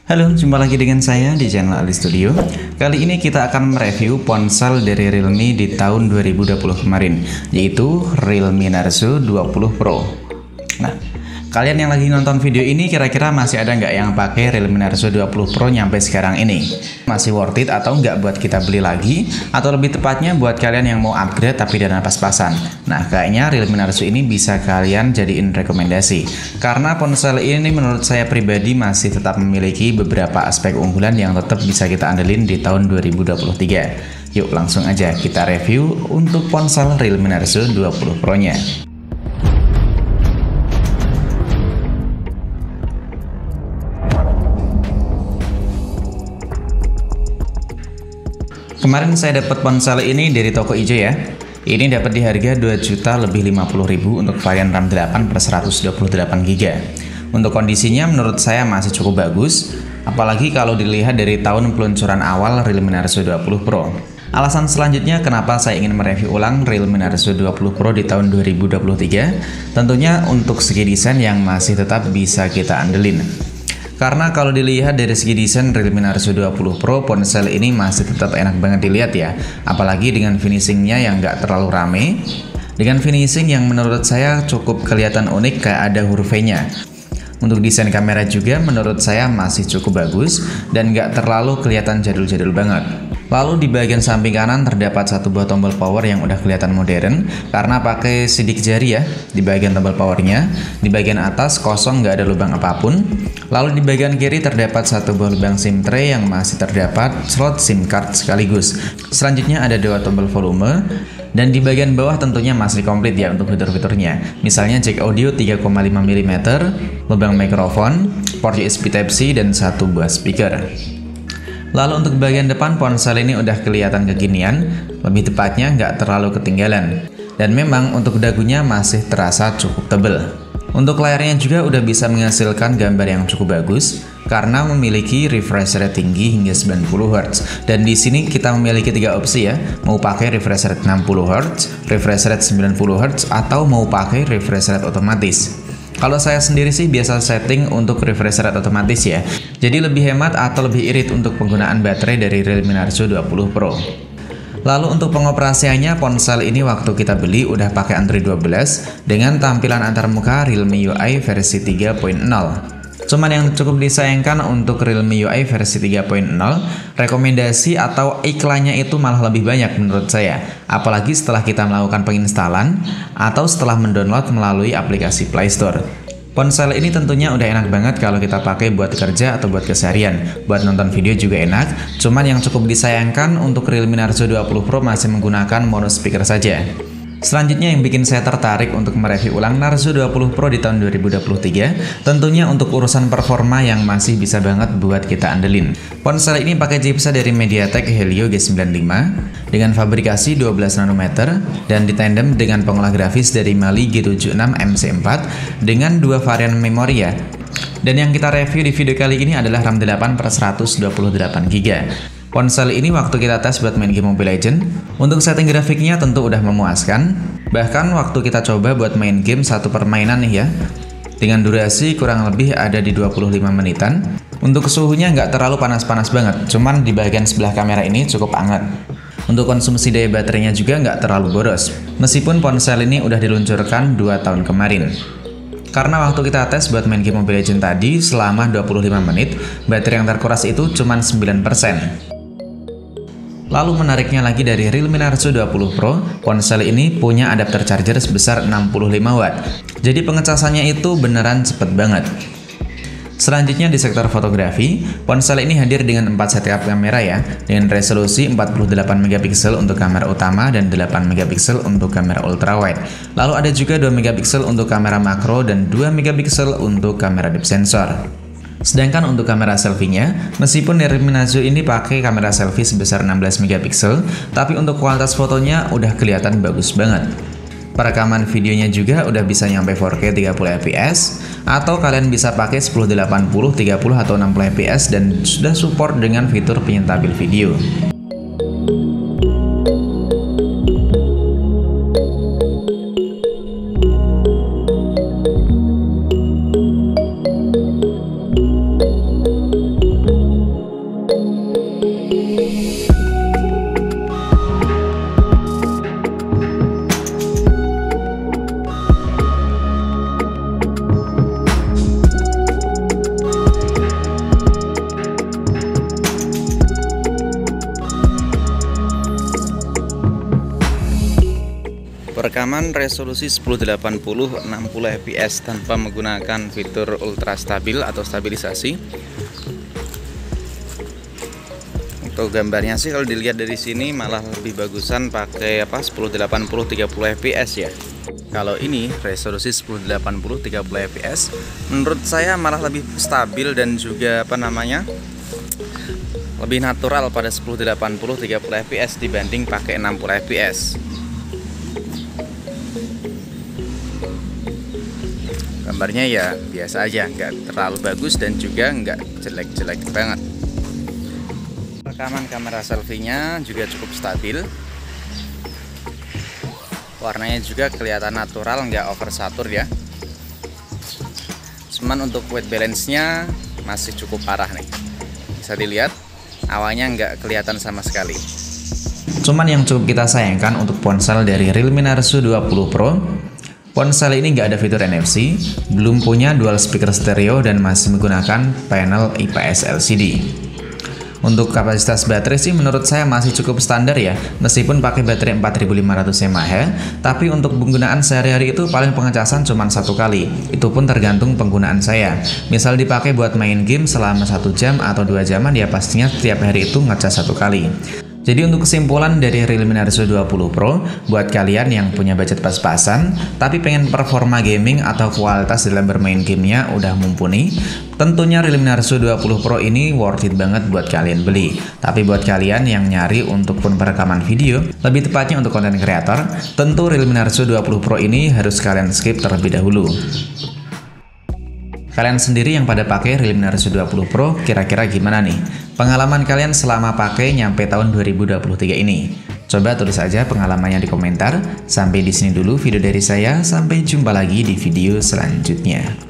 Halo, jumpa lagi dengan saya di channel Ali Studio. Kali ini kita akan mereview ponsel dari Realme di tahun 2020 kemarin, yaitu Realme Narzo 20 Pro. Nah, kalian yang lagi nonton video ini kira-kira masih ada nggak yang pakai Realme Narzo 20 Pro nyampe sekarang ini? Masih worth it atau nggak buat kita beli lagi? Atau lebih tepatnya buat kalian yang mau upgrade tapi dana pas-pasan? Nah, kayaknya Realme Narzo ini bisa kalian jadiin rekomendasi. Karena ponsel ini menurut saya pribadi masih tetap memiliki beberapa aspek unggulan yang tetap bisa kita andelin di tahun 2023. Yuk langsung aja kita review untuk ponsel Realme Narzo 20 Pro-nya. Kemarin saya dapat ponsel ini dari toko ijo ya. Ini dapat di harga 2.050.000 untuk varian RAM 8 per 128GB. Untuk kondisinya menurut saya masih cukup bagus, apalagi kalau dilihat dari tahun peluncuran awal Realme Narzo 20 Pro. Alasan selanjutnya kenapa saya ingin mereview ulang Realme Narzo 20 Pro di tahun 2023, tentunya untuk segi desain yang masih tetap bisa kita andelin. Karena kalau dilihat dari segi desain Realme Narzo 20 Pro, ponsel ini masih tetap enak banget dilihat ya. Apalagi dengan finishingnya yang nggak terlalu rame. Dengan finishing yang menurut saya cukup kelihatan unik kayak ada huruf V-nya. Untuk desain kamera juga menurut saya masih cukup bagus dan nggak terlalu kelihatan jadul-jadul banget. Lalu di bagian samping kanan terdapat satu buah tombol power yang udah kelihatan modern karena pakai sidik jari ya di bagian tombol powernya. Di bagian atas kosong, nggak ada lubang apapun. Lalu di bagian kiri terdapat satu buah lubang SIM tray yang masih terdapat slot SIM card sekaligus. Selanjutnya ada dua tombol volume. Dan di bagian bawah tentunya masih komplit ya untuk fitur-fiturnya. Misalnya jack audio 3,5 mm, lubang mikrofon, port USB Type-C, dan satu buah speaker. Lalu untuk bagian depan ponsel ini udah kelihatan kekinian, lebih tepatnya nggak terlalu ketinggalan. Dan memang untuk dagunya masih terasa cukup tebal. Untuk layarnya juga udah bisa menghasilkan gambar yang cukup bagus karena memiliki refresh rate tinggi hingga 90 Hz. Dan di sini kita memiliki tiga opsi ya, mau pakai refresh rate 60 Hz, refresh rate 90 Hz, atau mau pakai refresh rate otomatis. Kalau saya sendiri sih biasa setting untuk refresh rate otomatis ya. Jadi lebih hemat atau lebih irit untuk penggunaan baterai dari Realme Narzo 20 Pro. Lalu untuk pengoperasiannya ponsel ini waktu kita beli udah pakai Android 12 dengan tampilan antarmuka Realme UI versi 3.0. Cuman yang cukup disayangkan untuk Realme UI versi 3.0, rekomendasi atau iklannya itu malah lebih banyak menurut saya. Apalagi setelah kita melakukan penginstalan atau setelah mendownload melalui aplikasi Play Store. Ponsel ini tentunya udah enak banget kalau kita pakai buat kerja atau buat keseharian. Buat nonton video juga enak, cuman yang cukup disayangkan untuk Realme Narzo 20 Pro masih menggunakan mono speaker saja. Selanjutnya yang bikin saya tertarik untuk mereview ulang Narzo 20 Pro di tahun 2023, tentunya untuk urusan performa yang masih bisa banget buat kita andelin. Ponsel ini pakai chipset dari MediaTek Helio G95 dengan fabrikasi 12 nanometer dan ditandem dengan pengolah grafis dari Mali G76 MC4 dengan dua varian memori ya. Dan yang kita review di video kali ini adalah RAM 8 per 128GB. Ponsel ini waktu kita tes buat main game Mobile Legends, untuk setting grafiknya tentu udah memuaskan. Bahkan waktu kita coba buat main game satu permainan nih ya, dengan durasi kurang lebih ada di 25 menitan. Untuk suhunya nggak terlalu panas-panas banget, cuman di bagian sebelah kamera ini cukup hangat. Untuk konsumsi daya baterainya juga nggak terlalu boros, meskipun ponsel ini udah diluncurkan 2 tahun kemarin. Karena waktu kita tes buat main game Mobile Legends tadi selama 25 menit, baterai yang terkuras itu cuma 9%. Lalu menariknya lagi dari Realme Narzo 20 Pro, ponsel ini punya adapter charger sebesar 65 Watt. Jadi pengecasannya itu beneran cepet banget. Selanjutnya di sektor fotografi, ponsel ini hadir dengan 4 setup kamera ya, dengan resolusi 48 MP untuk kamera utama dan 8 MP untuk kamera ultrawide. Lalu ada juga 2 MP untuk kamera makro dan 2 MP untuk kamera depth sensor. Sedangkan untuk kamera selfie-nya, meskipun Realme Narzo ini pakai kamera selfie sebesar 16 MP, tapi untuk kualitas fotonya udah kelihatan bagus banget. Perekaman videonya juga udah bisa nyampe 4K 30 fps, atau kalian bisa pakai 1080, 30 atau 60 fps dan sudah support dengan fitur penyentabil video. rekaman resolusi 1080 60 fps tanpa menggunakan fitur ultra stabil atau stabilisasi. Untuk gambarnya sih kalau dilihat dari sini malah lebih bagusan pakai 1080 30 fps ya. Kalau ini resolusi 1080 30 fps menurut saya malah lebih stabil dan juga lebih natural pada 1080 30 fps dibanding pakai 60 fps. Gambarnya ya biasa aja, nggak terlalu bagus dan juga nggak jelek-jelek banget. Rekaman kamera selfie-nya juga cukup stabil. Warnanya juga kelihatan natural, nggak oversatur ya. Cuman untuk white balance-nya masih cukup parah nih. Bisa dilihat awalnya nggak kelihatan sama sekali. Cuman yang cukup kita sayangkan untuk ponsel dari Realme Narzo 20 Pro, ponsel ini nggak ada fitur NFC, belum punya dual speaker stereo dan masih menggunakan panel IPS LCD. Untuk kapasitas baterai sih menurut saya masih cukup standar ya, meskipun pakai baterai 4500 mAh, tapi untuk penggunaan sehari-hari itu paling pengecasan cuma 1 kali, itu pun tergantung penggunaan saya. Misal dipakai buat main game selama 1 jam atau 2 jaman ya pastinya setiap hari itu ngecas 1 kali. Jadi untuk kesimpulan dari Realme Narzo 20 Pro, buat kalian yang punya budget pas-pasan, tapi pengen performa gaming atau kualitas dalam bermain gamenya udah mumpuni, tentunya Realme Narzo 20 Pro ini worth it banget buat kalian beli. Tapi buat kalian yang nyari untuk pun perekaman video, lebih tepatnya untuk konten kreator, tentu Realme Narzo 20 Pro ini harus kalian skip terlebih dahulu. Kalian sendiri yang pada pakai Realme Narzo 20 Pro kira-kira gimana nih? Pengalaman kalian selama pakai nyampe tahun 2023 ini? Coba tulis aja pengalamannya di komentar. Sampai di sini dulu video dari saya, sampai jumpa lagi di video selanjutnya.